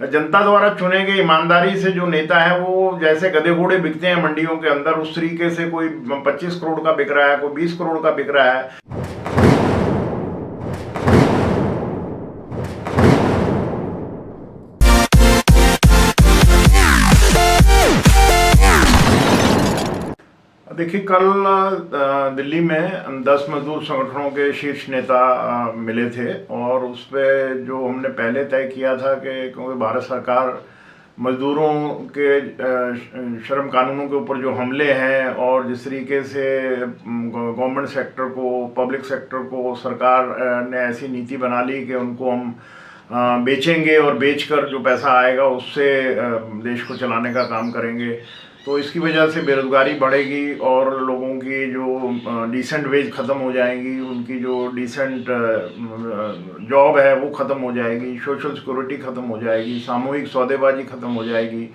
जनता द्वारा चुने गए ईमानदारी से जो नेता है वो जैसे गधे घोड़े बिकते हैं मंडियों के अंदर, उस तरीके से कोई 25 करोड़ का बिक रहा है, कोई 20 करोड़ का बिक रहा है। देखिए, कल दिल्ली में 10 मजदूर संगठनों के शीर्ष नेता मिले थे और उस पर जो हमने पहले तय किया था कि क्योंकि भारत सरकार मजदूरों के श्रम कानूनों के ऊपर जो हमले हैं और जिस तरीके से गवर्नमेंट सेक्टर को, पब्लिक सेक्टर को सरकार ने ऐसी नीति बना ली कि उनको हम बेचेंगे और बेचकर जो पैसा आएगा उससे देश को चलाने का काम करेंगे, तो इसकी वजह से बेरोज़गारी बढ़ेगी और लोगों की जो डिसेंट वेज ख़त्म हो जाएंगी, उनकी जो डिसेंट जॉब है वो ख़त्म हो जाएगी, सोशल सिक्योरिटी ख़त्म हो जाएगी, सामूहिक सौदेबाजी ख़त्म हो जाएगी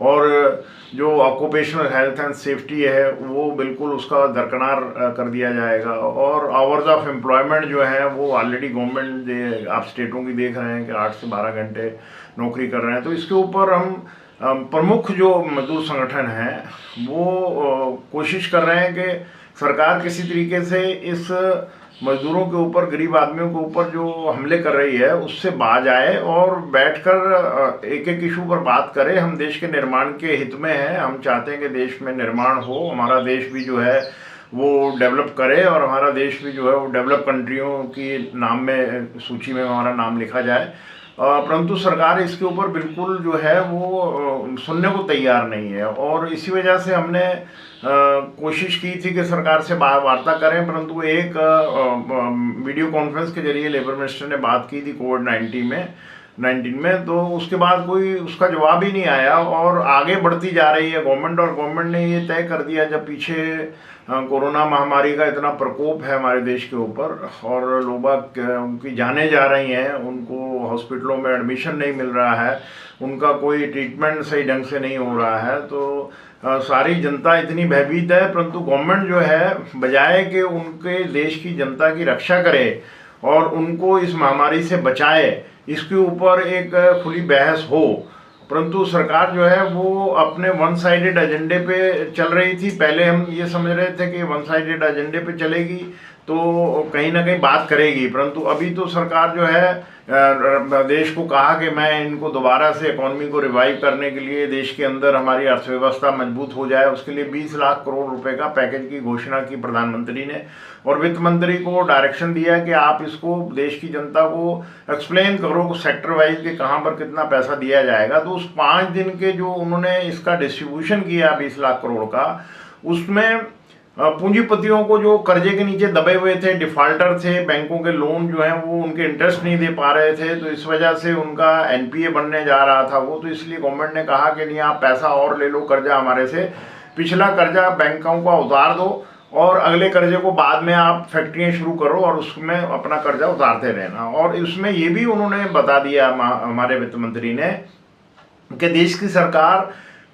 और जो ऑक्यूपेशनल हेल्थ एंड सेफ्टी है वो बिल्कुल उसका दरकिनार कर दिया जाएगा। और आवर्स ऑफ एम्प्लॉयमेंट जो है वो ऑलरेडी गवर्नमेंट, आप स्टेटों की देख रहे हैं कि 8 से 12 घंटे नौकरी कर रहे हैं, तो इसके ऊपर हम प्रमुख जो मजदूर संगठन हैं वो कोशिश कर रहे हैं कि सरकार किसी तरीके से इस मजदूरों के ऊपर, गरीब आदमियों के ऊपर जो हमले कर रही है उससे बाज आए और बैठकर एक एक इशू पर बात करे। हम देश के निर्माण के हित में हैं, हम चाहते हैं कि देश में निर्माण हो, हमारा देश भी जो है वो डेवलप करे और हमारा देश भी जो है वो डेवलप कंट्रियों की नाम में, सूची में हमारा नाम लिखा जाए। परंतु सरकार इसके ऊपर बिल्कुल जो है वो सुनने को तैयार नहीं है और इसी वजह से हमने कोशिश की थी कि सरकार से वार्ता करें, परंतु एक वीडियो कॉन्फ्रेंस के जरिए लेबर मिनिस्टर ने बात की थी कोविड-19 में, तो उसके बाद कोई उसका जवाब ही नहीं आया और आगे बढ़ती जा रही है गवर्नमेंट। और गवर्नमेंट ने ये तय कर दिया, जब पीछे कोरोना महामारी का इतना प्रकोप है हमारे देश के ऊपर और लोग उनकी जानें जा रही हैं, उनको हॉस्पिटलों में एडमिशन नहीं मिल रहा है, उनका कोई ट्रीटमेंट सही ढंग से नहीं हो रहा है, तो सारी जनता इतनी भयभीत है, परंतु गवर्नमेंट जो है बजाय कि उनके देश की जनता की रक्षा करे और उनको इस महामारी से बचाए, इसके ऊपर एक खुली बहस हो, परंतु सरकार जो है वो अपने वन साइडेड एजेंडे पे चल रही थी। पहले हम ये समझ रहे थे कि वन साइडेड एजेंडे पे चलेगी तो कहीं ना कहीं बात करेगी, परंतु अभी तो सरकार जो है देश को कहा कि मैं इनको दोबारा से इकॉनमी को रिवाइव करने के लिए, देश के अंदर हमारी अर्थव्यवस्था मजबूत हो जाए, उसके लिए 20 लाख करोड़ रुपए का पैकेज की घोषणा की प्रधानमंत्री ने और वित्त मंत्री को डायरेक्शन दिया कि आप इसको देश की जनता को एक्सप्लेन करो सेक्टर वाइज के कहाँ पर कितना पैसा दिया जाएगा। तो उस 5 दिन के जो उन्होंने इसका डिस्ट्रीब्यूशन किया 20 लाख करोड़ का, उसमें पूंजीपतियों को जो कर्जे के नीचे दबे हुए थे, डिफॉल्टर थे, बैंकों के लोन जो हैं वो उनके इंटरेस्ट नहीं दे पा रहे थे, तो इस वजह से उनका एनपीए बनने जा रहा था वो, तो इसलिए गवर्नमेंट ने कहा कि नहीं, आप पैसा और ले लो कर्जा हमारे से, पिछला कर्जा बैंकों का उतार दो और अगले कर्जे को बाद में आप फैक्ट्रियाँ शुरू करो और उसमें अपना कर्जा उतारते रहना। और इसमें ये भी उन्होंने बता दिया हमारे वित्त मंत्री ने कि देश की सरकार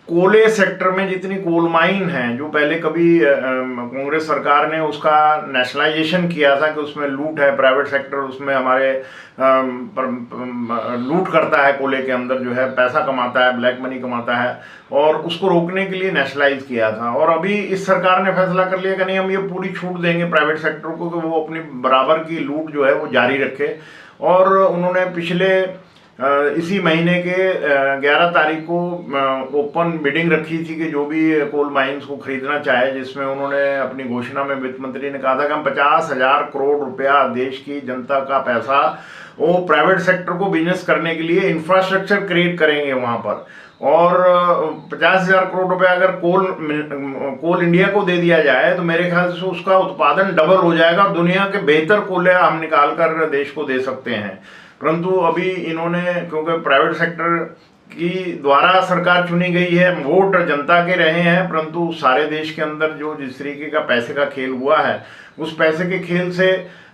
कोले सेक्टर में जितनी कोल माइन हैं, जो पहले कभी कांग्रेस सरकार ने उसका नेशनलाइजेशन किया था कि उसमें लूट है, प्राइवेट सेक्टर उसमें हमारे लूट करता है, कोले के अंदर जो है पैसा कमाता है, ब्लैक मनी कमाता है, और उसको रोकने के लिए नेशनलाइज किया था। और अभी इस सरकार ने फैसला कर लिया कि नहीं, हम ये पूरी छूट देंगे प्राइवेट सेक्टर को कि वो अपनी बराबर की लूट जो है वो जारी रखे। और उन्होंने पिछले इसी महीने के 11 तारीख को ओपन बिडिंग रखी थी कि जो भी कोल माइंस को खरीदना चाहे, जिसमें उन्होंने अपनी घोषणा में वित्त मंत्री ने कहा था कि हम 50,000 करोड़ रुपया देश की जनता का पैसा वो प्राइवेट सेक्टर को बिजनेस करने के लिए इंफ्रास्ट्रक्चर क्रिएट करेंगे वहाँ पर। और 50,000 करोड़ रुपया अगर कोल इंडिया को दे दिया जाए तो मेरे ख्याल से उसका उत्पादन डबल हो जाएगा और दुनिया के बेहतर कोयले हम निकाल कर देश को दे सकते हैं। परंतु अभी इन्होंने, क्योंकि प्राइवेट सेक्टर की द्वारा सरकार चुनी गई है, वोट जनता के रहे हैं, परंतु सारे देश के अंदर जो जिस तरीके का पैसे का खेल हुआ है, उस पैसे के खेल से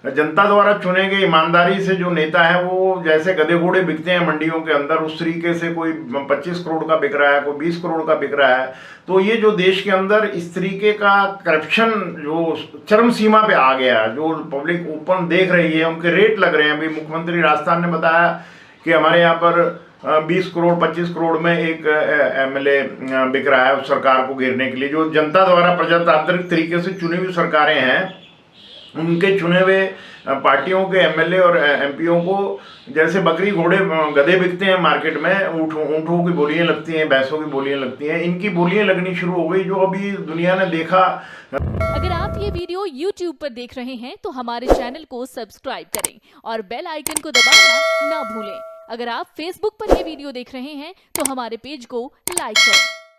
जनता द्वारा चुने गए ईमानदारी से जो नेता है वो जैसे गधे घोड़े बिकते हैं मंडियों के अंदर, उस तरीके से कोई 25 करोड़ का बिक रहा है, कोई 20 करोड़ का बिक रहा है। तो ये जो देश के अंदर इस तरीके का करप्शन जो चरम सीमा पे आ गया, जो पब्लिक ओपन देख रही है, उनके रेट लग रहे हैं। अभी मुख्यमंत्री राजस्थान ने बताया कि हमारे यहाँ पर 20 करोड़ 25 करोड़ में एक एमएलए बिक रहा है उस सरकार को घेरने के लिए। जो जनता द्वारा प्रजातांत्रिक तरीके से चुनी हुई सरकारें हैं, उनके चुने हुए पार्टियों के एमएलए और एमपीओ को जैसे बकरी घोड़े गधे बिकते हैं मार्केट में, ऊँटों की बोलियां लगती हैं, भैंसों की बोलियां लगती हैं, इनकी बोलियां लगनी शुरू हो गई, जो अभी दुनिया ने देखा। अगर आप ये वीडियो YouTube पर देख रहे हैं तो हमारे चैनल को सब्सक्राइब करें और बेल आइकन को दबाना ना भूलें। अगर आप Facebook पर ये वीडियो देख रहे हैं तो हमारे पेज को लाइक करें।